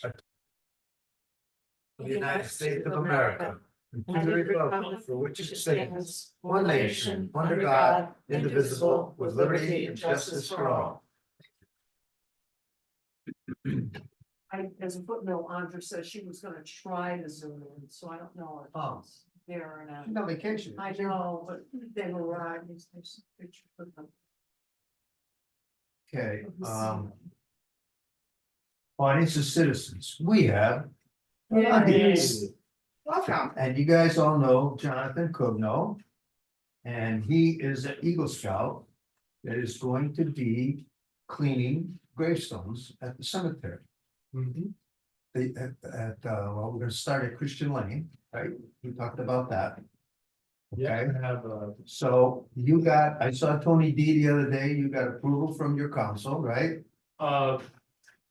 The United States of America, and to the republic for which it stands, one nation, under God, indivisible, with liberty and justice for all. As a footnote, Andra says she was gonna try to zoom in, so I don't know if Oh. it's there or not. No vacation. I know, but they were right. There's a picture of them. Okay, audience of citizens, we have. Yes. Welcome. And you guys all know Jonathan Cugno. And he is an Eagle Scout that is going to be cleaning gravestones at the cemetery. Well, we're gonna start at Christian Lane, right? We talked about that. Okay, I have so you got, I saw Tony D the other day, you got approval from your council, right?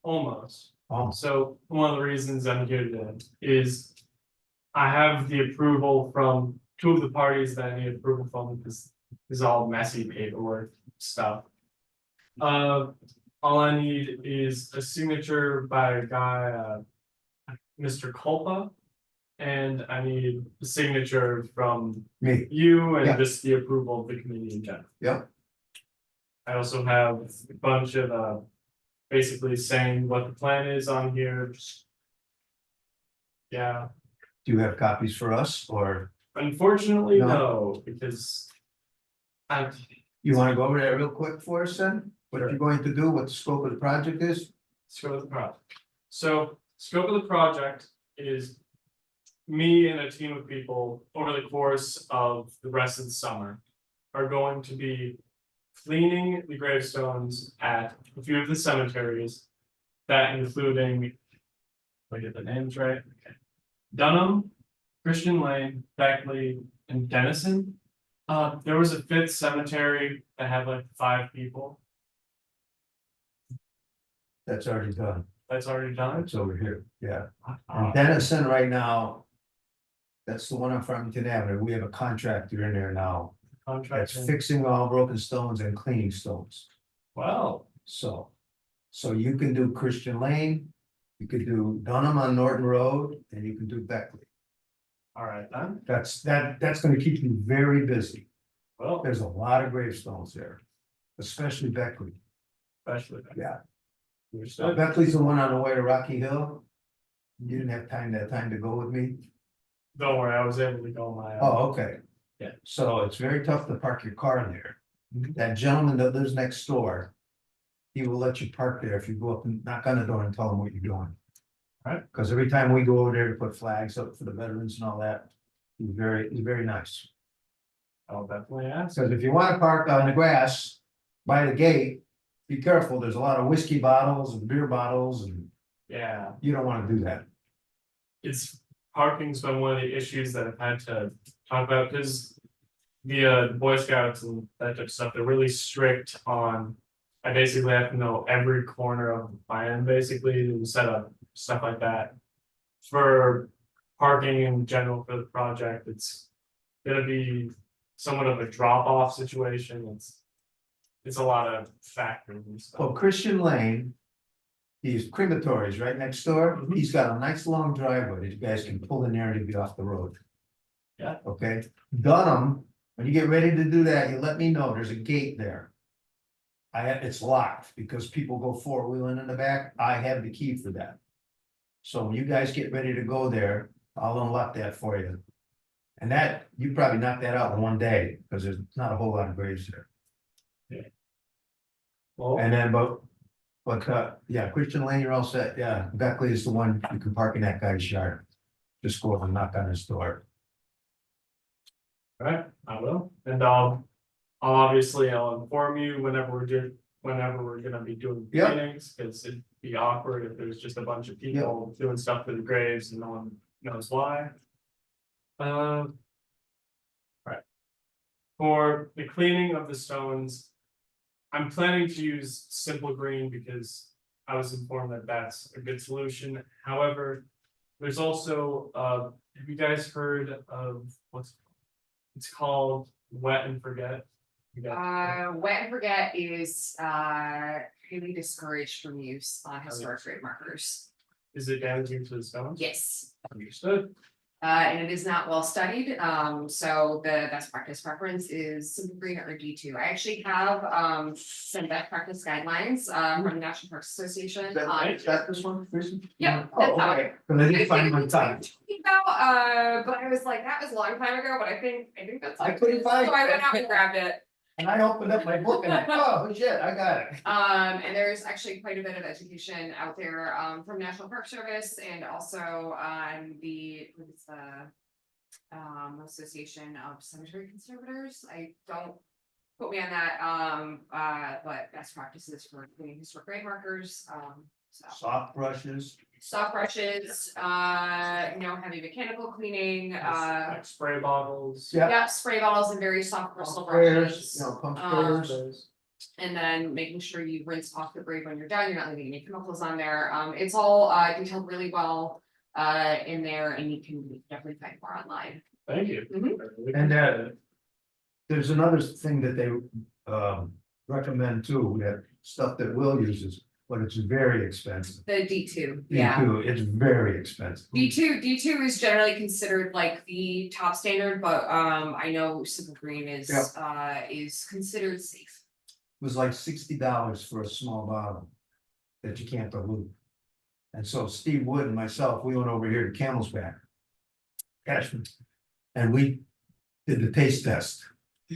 almost. Oh, So one of the reasons I'm here today is I have the approval from two of the parties that I need approval from, because this is all messy paperwork stuff. All I need is a signature by a guy, Mr. Culpa. And I need a signature from me, you Yeah. and just the approval of the committee in general. Yep. I also have a bunch of basically saying what the plan is on here. Yeah, do you have copies for us, or unfortunately, No. no, because I, you wanna go over that real quick for us then? What Sure. you're going to do, what the scope of the project is? scope of the project. So scope of the project is me and a team of people over the course of the rest of the summer are going to be cleaning the gravestones at a few of the cemeteries, that including, if I get the names right, okay, Dunham, Christian Lane, Beckley, and Dennison. There was a fifth cemetery that had like 5 people. That's already done, That's already done. it's over here, yeah. Uh, And Dennison right now. That's the one on Farmington Avenue, we have a contractor in there now, that's Contract. fixing all broken stones and cleaning stones, Wow, so. So you can do Christian Lane, you could do Dunham on Norton Road, and you can do Beckley. all right then. That's gonna keep you very busy, Well, there's a lot of gravestones there. Especially Beckley, especially. yeah. Understood. Beckley's the one on the way to Rocky Hill. You didn't have that time to go with me? Don't worry, I was able to go my. Oh, okay. Yeah. So it's very tough to park your car there. That gentleman that lives next door. He will let you park there if you go up and knock on the door and tell him what you're doing. Right. Cause every time we go over there to put flags up for the veterans and all that. He's very nice. I'll definitely ask. Cause if you wanna park on the grass by the gate. Be careful, there's a lot of whiskey bottles and beer bottles and Yeah, you don't wanna do that. it's parking's been one of the issues that I've had to talk about, because. The Boy Scouts and that type of stuff, they're really strict on. I basically have to know every corner of the plan, basically, to set up stuff like that. For parking in general for the project, it's gonna be somewhat of a drop off situation, it's a lot of factors and stuff. Well, Christian Lane. He's crematories right next door. Mhm. He's got a nice long driveway that you guys can pull in there and get off the road. Yeah. Okay, Dunham, when you get ready to do that, you let me know. There's a gate there. It's locked because people go 4-wheeling in the back. I have the key for that. So when you guys get ready to go there, I'll unlock that for you. And that, you probably knock that out in one day, because there's not a whole lot of graves there. Well, And then, yeah, Christian Lane, you're all set, yeah, Beckley is the one you can park in that guy's yard. Just go up and knock on his door. alright, I will, and I'll inform you whenever we're gonna be doing Yep. meetings, cause it'd be awkward if there's just a bunch of people doing stuff for the graves and no one knows why. Right. For the cleaning of the stones. I'm planning to use simple green because I was informed that that's a good solution, however. There's also, have you guys heard of it's called wet and forget? You guys- Wet and forget is really discouraged from use on historic grave markers. Is it damaging to the stones? Yes. Understood. And it is not well studied, so the best practice preference is Simple Green or D2. I actually have, some best practice guidelines, from the National Parks Association on. Is that this one, Kristen? Yeah, Oh, that's how okay, but I didn't find it on time. But I was like, that was a long time ago, but I think that's. I couldn't find So I it. went out and grabbed it. And I opened up my book and oh shit, I got it. And there's actually quite a bit of education out there, from National Park Service and also on what's the. Association of Cemetery Conservators, I don't quote me on that, but best practices for cleaning historic grave markers, so. Soft brushes. Soft brushes, heavy mechanical cleaning, Like spray bottles. Yeah. yeah, spray bottles and very soft bristle Sprayers, brushes. pump Um, sprayers. And then making sure you rinse off the grave when you're done, you're not leaving any chemicals on there. It's all detailed really well in there, and you can definitely find more online. Thank you. Mhm. And there's another thing that they recommend too, that stuff that Will uses, but it's very expensive. The D2, yeah. D2, it's very expensive. D2 is generally considered like the top standard, but I know Simple Green is considered safe. It was like $60 for a small bottle that you can't dilute. And so Steve Wood and myself, we went over here to Camel's Back. Cashman. And we did the taste test.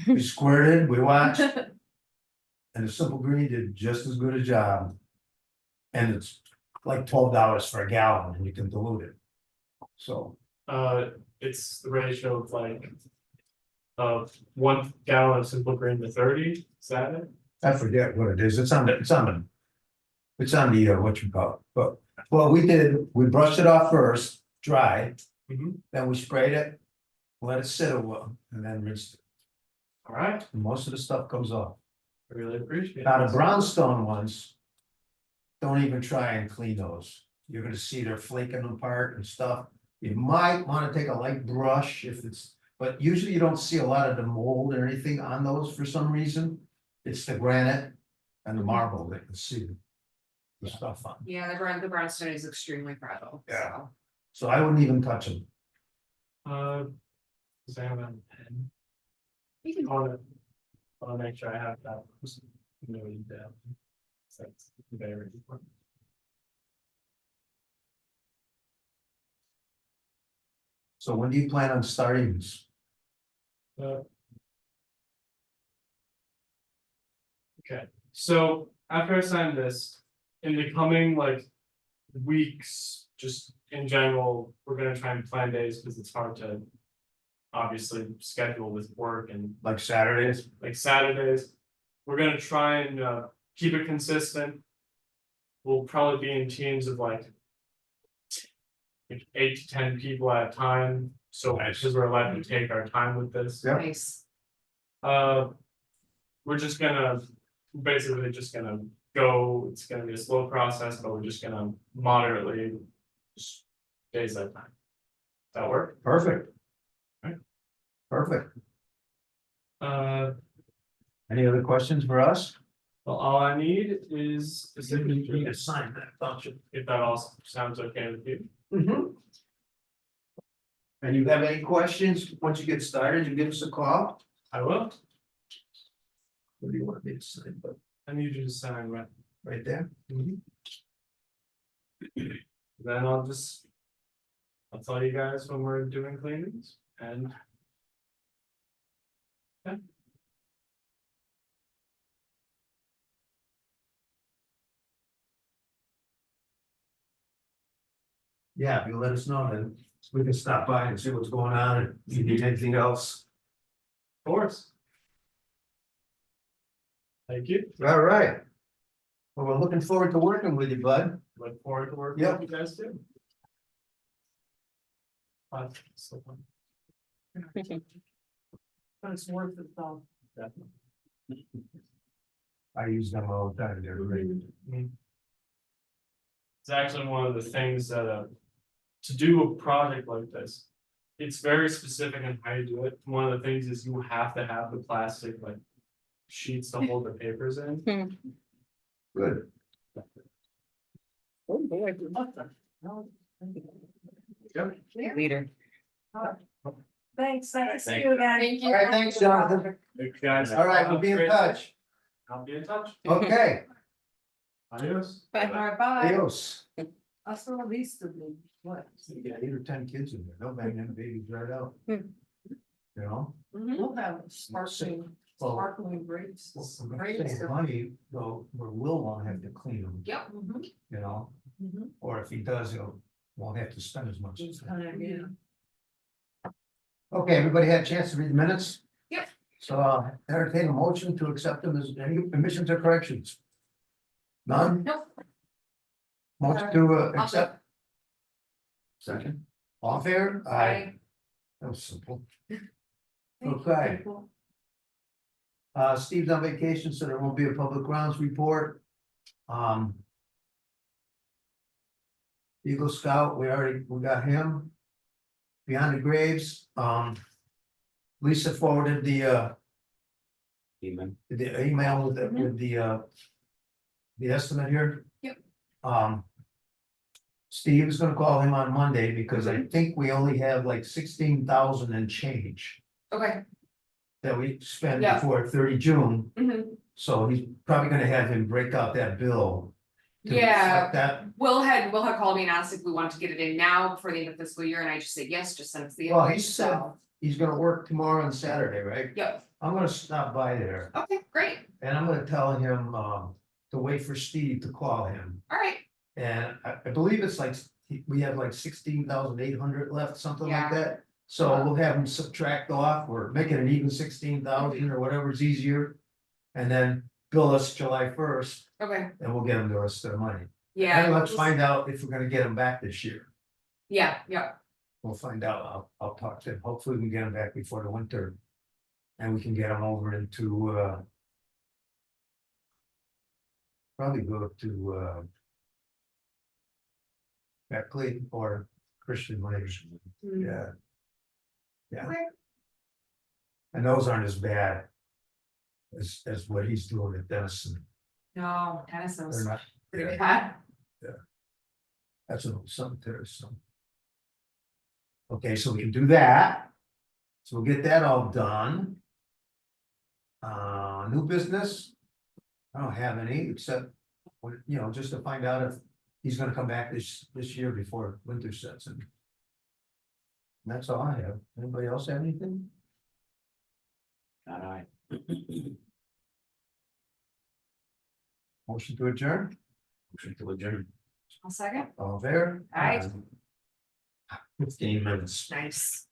We squirted, we watched. And the Simple Green did just as good a job. And it's like $12 for a gallon and you can dilute it. So, It's the ratio of like. Of 1 gallon of Simple Green to 30, is that it? I forget what it is, it's on the, what you call it, but, well, we brushed it off first, dry. Mhm. Then we sprayed it, let it sit a while, and then rinsed it, All right, and most of the stuff comes off. I really appreciate it. Now, the brownstone ones. Don't even try and clean those, you're gonna see they're flaking apart and stuff. You might wanna take a light brush if it's, but usually you don't see a lot of the mold or anything on those for some reason. It's the granite and the marble that you see the stuff on. Yeah, the brownstone is extremely fragile. Yeah. So. So I wouldn't even touch them. Does anyone have a pen? You can- I wanna make sure I have that. Noted down. So it's very important. So when do you plan on starting this? Okay, so after I sign this, in the coming like weeks, just in general, we're gonna try and plan days because it's hard to. Obviously schedule with work and Like Saturdays? like Saturdays. We're gonna try and keep it consistent. We'll probably be in teams of like 8 to 10 people at a time, so Nice. because we're allowed to take our time with this. Yeah. Nice. We're just gonna, basically just gonna go, it's gonna be a slow process, but we're just gonna moderately. Just days at a time. Does that work? Perfect. Right. Perfect. Uh, Any other questions for us? well, all I need is a You signature, need to sign that, don't you? if that all sounds okay with you. And you have any questions, once you get started, you give us a call. I will, What do you want me to sign, but I need you to sign right. right there? Then I'll tell you guys when we're doing cleanings and. Okay. Yeah, if you let us know, then we can stop by and see what's going on, and if you need anything else. Of course. Thank you, All right. Well, we're looking forward to working with you, bud. look forward to working Yep. with you guys too. So fun. But it's worth it though. Definitely. I use them all the time, they're great. It's actually one of the things that, to do a project like this. It's very specific on how you do it. One of the things is you have to have the plastic like. Sheets to hold the papers in. Good. Oh, boy, good luck then. Leader. Thanks, nice to see Thank you again. Thank you. All right, thanks, Jonathan. Thanks, guys. All right, we'll be in touch. I'll be in touch. Okay, Adios. All right, bye. adios. I saw these to be, what? You got 8 or 10 kids in there, no bang them babies right out. Hmm. You know? We'll have sparkling grapes. Well, we're gonna save money, though, where Will won't have to clean them, Yep. you know, Mhm. or if he does, he'll, won't have to spend as much. It's kind of, yeah. Okay, everybody had a chance to read the minutes? Yep. So entertain a motion to accept them as any omissions or corrections? None? Nope. Motion to I'll accept? Second. All fair? Aye. That was simple. Thank you, Okay. people. Steve's on vacation, so there won't be a public grounds report. Eagle Scout, we got him. Beyond the Graves, Lisa forwarded the email with the estimate here. Yep. Steve is gonna call him on Monday because I think we only have like 16,000 and change Okay. that we spent Yeah. before 30 June. Mhm. So he's probably gonna have him break out that bill. to Yeah. reflect That, Will had called me and asked if we wanted to get it in now before the end of the fiscal year, and I just said, yes, just send us the Well, he invoice, said- so. he's gonna work tomorrow and Saturday, right? Yep, I'm gonna stop by there okay, great, and I'm gonna tell him, to wait for Steve to call him. all right, And I believe it's like, we have like 16,800 left, something like Yeah. that. So we'll have him subtract off, or make it an even 16,000 or whatever's easier. And then bill us July 1st, okay, and we'll get him the rest of the money. yeah. And let's find out if we're gonna get him back this year. Yeah, yeah, We'll find out. I'll talk to him. Hopefully we can get him back before the winter. And we can get him over into, probably go to, Beckley or Christian Lake. Mm. Yeah. Yeah, okay, and those aren't as bad. As what he's doing at Denison. no, Dennis They're was not, pretty yeah, bad. that's an old cemetery, so. Okay, so we can do that. So we'll get that all done. New business. I don't have any, except, you know, just to find out if he's gonna come back this year before winter sets in. And that's all I have. Anybody else have anything? Not I. Motion to adjourn, Motion to adjourn. I'll second, all there? Aye. 15 minutes. nice.